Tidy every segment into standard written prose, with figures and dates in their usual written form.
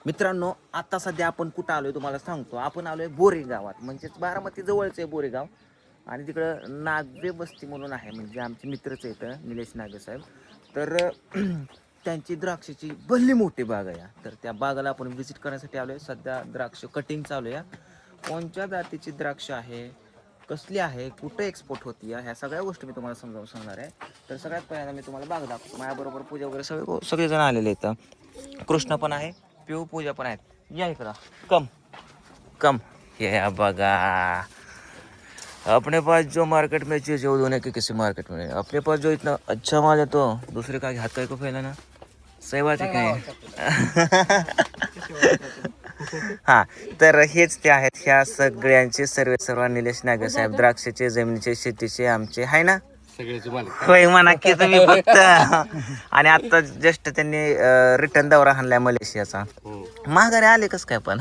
मित्रांनो, आता सध्या आपण कुठं आलोय तुम्हाला सांगतो. आपण आलोय बोरे गावात, म्हणजेच बारामती जवळचं आहे बोरेगाव. आणि तिकडं नागवे बस्ती म्हणून आहे, म्हणजे आमचे मित्रच आहेत निलेश नागे साहेब. तर त्यांची द्राक्षाची भली मोठी बाग आहे. तर त्या बागाला आपण व्हिजिट करण्यासाठी आलोय. सध्या द्राक्ष कटिंग चालू आहे. कोणत्या जातीची द्राक्ष आहे, कसली आहे, कुठे एक्सपोर्ट होती, ह्या सगळ्या गोष्टी मी तुम्हाला समजावून सांगणार आहे. तर सगळ्यात पहिल्यांदा मी तुम्हाला बाग दाखवतो. माझ्याबरोबर पूजा वगैरे सगळेजण आलेले आहेत. कृष्ण पण आहे, पिऊ पूजा पण आहेत. या इकडं, कम कम. ये बघा, अपने पास जो मार्केट में चीज़ है वो दोनों की किसी मार्केट में, अपने पास जो इतना अच्छा माल है तो दूसरे का हाथ को फैलाना सही बात आहे काय? हां, तर हेच ते आहेत ह्या सगळ्यांचे सर्व निलेश नागे साहेब, द्राक्षाचे, जमिनीचे, शेतीचे आमचे आहे ना होय म्हणा की तुम्ही फक्त. आणि आता जस्ट त्यांनी रिटर्न दौरा हाणलाय मलेशियाचा. माघारी आले कस काय पण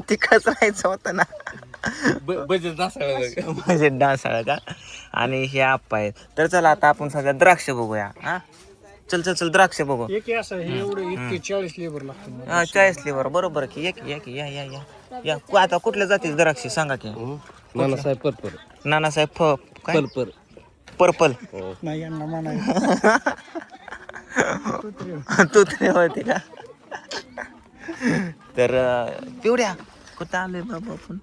तिकडच राहायचं होतं ना. बजेट डासाळ का. आणि हे आप्पा आहेत. तर चला आता आपण सगळ्या द्राक्ष बघूया. हा चल चल चल द्राक्ष बघू. 40 लेबर लागतो. 40 लेबर बरोबर की. एक या या या या आता कुठल्या जातीचे द्राक्ष सांगा की. नानासाहेब पर्पर. नानासाहेब काय पर्पर. पर्पल नाही यांना म्हणा. तुत्रे होते का. तर पिवड्या कुठं आलोय बाबा आपण.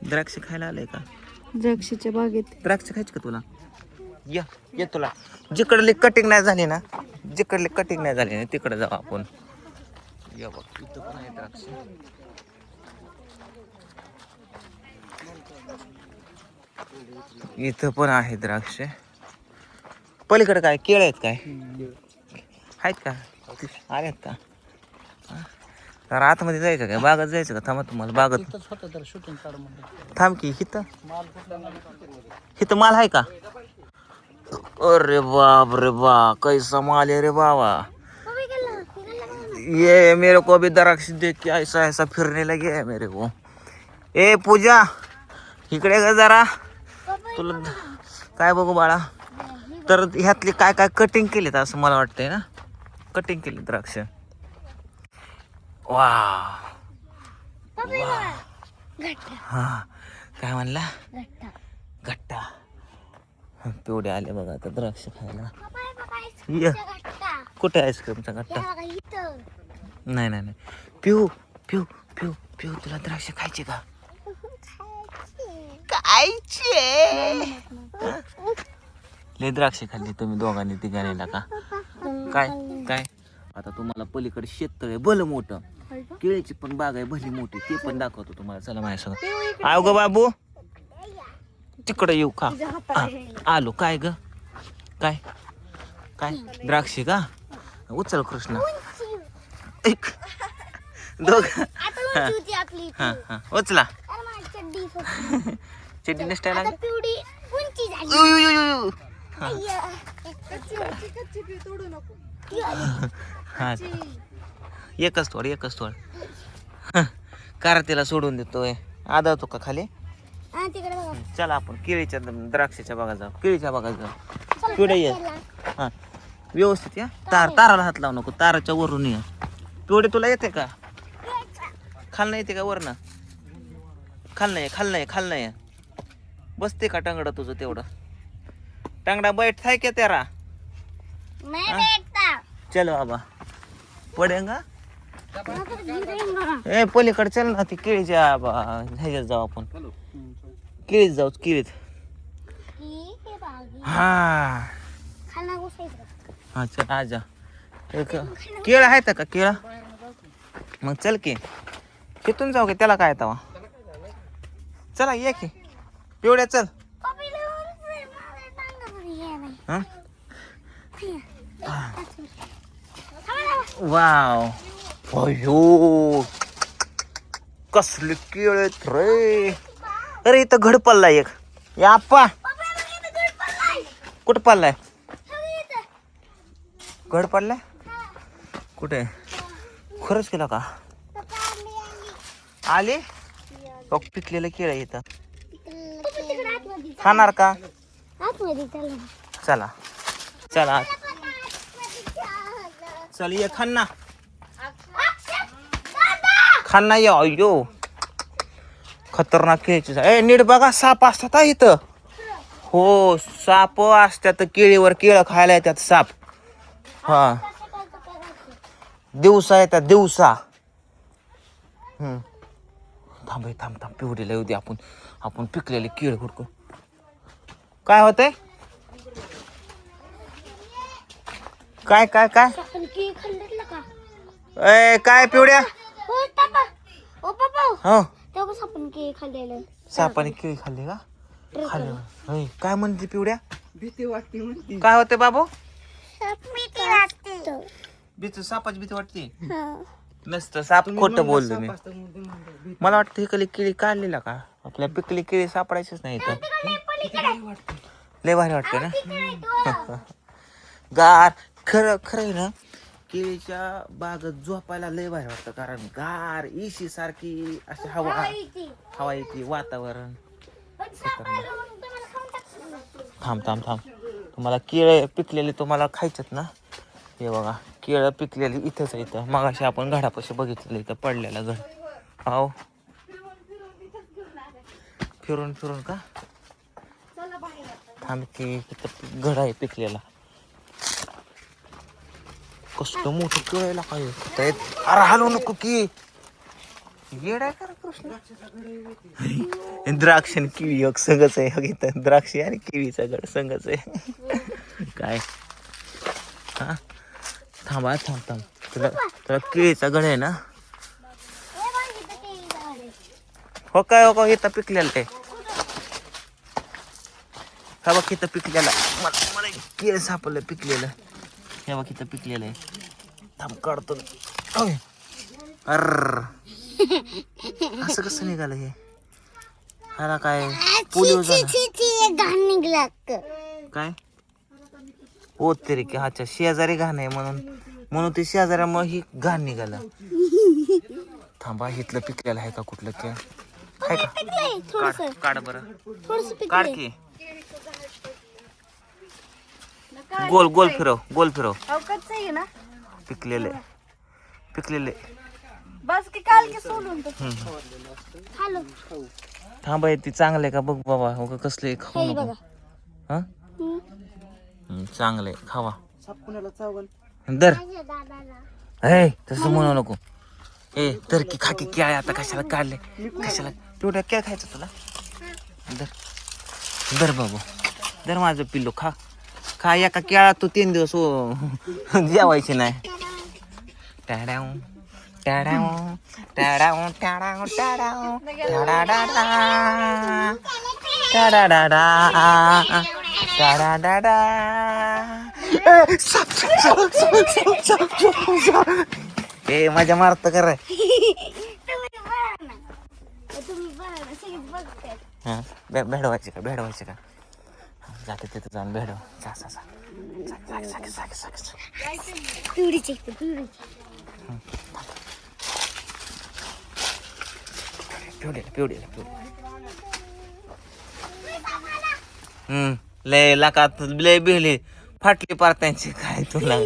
द्राक्ष खायला आलंय का. द्राक्षाच्या बागेत द्राक्ष खायची का तुला. ये तुला जिकडली कटिंग नाही झाली ना, जिकडली कटिंग नाही झाली ना तिकडे जाऊ आपण. या बघ इथं पण आहे द्राक्ष. इथं पण आहे द्राक्ष. पलीकडे काय केळ आहेत काय आहेत का, आहेत का. तर आतमध्ये जायचं काय, बागात जायचं का. थांबा तुम्हाला बागात थांब की. इथं माल आहे का. अरे बाप रे बा, कैसा माल है रे बाबा. ये मेरे को अभी द्राक्ष देख के ऐसा ऐसा फिरने लगे है मेरे को. ए पूजा इकडे का जरा, तुला काय बघू बाळा. तर ह्यातली काय काय कटिंग केलीत असं मला वाटतंय ना. कटिंग केली द्राक्ष. वा हा काय म्हणला घट्टा. तेवढे आले बघा आता द्राक्ष खायला. ये कुठे आईस्क्रीमचा घट्टा. नाही नाही नाही. पिऊ पिऊ पिऊ पिऊ तुला द्राक्ष खायचे का. खायचे. लय द्राक्ष खाल्ली तुम्ही दोघांनी तिघांनीला का. काय काय आता तुम्हाला पलीकडे शेततळे भलं मोठं, केळीची पण बाग आहे भली मोठी, ते पण दाखवतो तुम्हाला. चला माझ्यासोबत. आव ग बाबू तिकडे येऊ का. आलो. काय ग काय काय द्राक्षी का. उचल कृष्ण. एक दोघ हा हा उचला. चड्डी नसते ना. हा एकच थोड कारतीला सोडून देतोय. आदळतो का खाली. चला आपण केळीच्या द्राक्षाच्या बागा जाऊ. केळीच्या बागा जाऊ. पुढे ये. हा व्यवस्थित या. ताराला हात लावू नको. ताराच्या वरून ये. पिवडे तुला येते का. खाल नाही येते का वरनं. खाल नाही बसते का टांगडा तुझं तेवढं. टांगडा बैठ थाय क्या तेरा. चल बाबा पडेगा. ए पलीकडे चल ना. ती केळीच्या ह्याच्यात जाऊ आपण. केळीत जाऊ. केळीत हा हा चल आजा. केळ आहेत का केळ. मग चल की तिथून जाऊ की. त्याला काय तवा. चला ये की पिवड्या चल. वाव अयो कसले केळ रे. अरे इथं घड पडलाय एक. या आप्पा कुठं पडलाय. घड पडलाय कुठे. खरंच केला का. आले पिकलेलं केळ इथं. खाणार का. चला चला चल ये खान ना. खान नाही अयो खतरनाक केळीची ए नीट बघा साप असतात हा इथं हो साप असतात केळीवर केळं खायला येतात साप हा दिवसा येतात दिवसा थांब थांब थांब पिवडीला येऊ दे आपण पिकलेले केळ हुडकू काय होतंय काय काय काय ए काय पिवड्या हो सापाने केळी खाल्ली का खाल्ली होय. काय म्हणते पिवड्या भीती वाटते म्हणते काय होते बाबू भीती सापाची भीती वाटते नसतं साप खोटं बोललो मी मला वाटतं ही केळी काढलेला का आपल्या पिकली केळी सापडायचीच नाही इथं लय भारी वाटतं ना गार खरं खरं आहे ना केळीच्या बागेत झोपायला लय भारी वाटतं कारण गार इशी सारखी अशी हवा येते वातावरण थांब थांब थांब तुम्हाला केळं पिकलेले तुम्हाला खायचेत ना हे बघा केळं पिकलेली इथंच आहे इथं मगाशी आपण घडापाशी बघितलेलं इथं पडलेलं घड आहो फिरून फिरून का थांब की इथं घड आहे पिकलेला कसलं मोठं केळायला काय अरे हलवू नको की येड आहे का कृष्ण द्राक्ष आणि किवी एक संगच आहे इथं द्राक्ष आणि किवीचा गड संगच आहे काय हा थांबा थांब थांब तुला केळीचा गड आहे ना हो काय इथं पिकलेलं आहे हा बघ इथं पिकलेला मला केळ सापडलं पिकलेलं हे बघ इथं पिकलेलं आहे थांब काढतो अर असं कसं निघालं हे हाला काय पोलिओ निघला काय हो तरी की अच्छा शेजारी घाण आहे म्हणून ते शेजाऱ्यामुळे ही घाण निघालं थांबा इथलं पिकलेलं आहे का कुठलं ते आहे का काढ बरं काढ की गोल गोल फिरव पिकलेले बस की काल की सोडून थांब ती चांगलं आहे का बघ बाबा हो कसले खाऊ नको हा चांगलं आहे खावा दर ए तसं म्हणू नको ए तर की खाकी काय आता कशाला काढले कशाला पिवड्या काय खायचं तुला दर बाबू दर माझं पिल्लू खा एका केळा तू 3 दिवस जेवायचे नाही टाडाव टाडाव टाडाव टाडाव टाडाव टाडाडाडा टाडाडाडा ए माझ्या मारत कर हा भेडवायचे का जाते तिथे जाऊन भेडव लय लाकात लय बिहली फाटली पार त्यांची काय तुला